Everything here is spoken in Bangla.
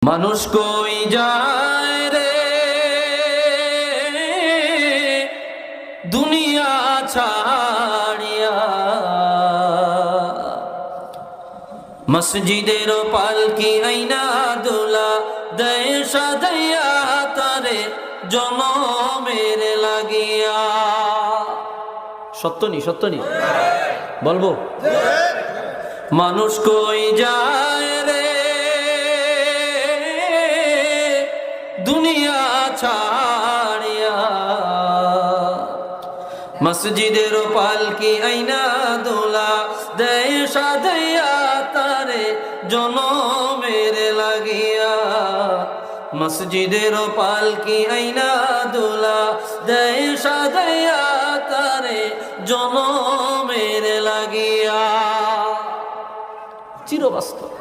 মানুষ কই যায় রে দুনিয়া ছাড়িয়া, মসজিদের পালকি আইনা দোলা দেয় সাজাইয়া তারে জনমের লাগিয়া। সত্যনি সত্যনি বলবো, মানুষ কই যায় রে দুনিয়া ছাড়িয়া, মসজিদের পালকি আইনা দোলা দেয় সাজাইয়া তারে জনমের লাগিয়া। মসজিদের পালকি আইনা দোলা দেয় সাজাইয়া তারে জনমের লাগিয়া। চিরবাস্তব।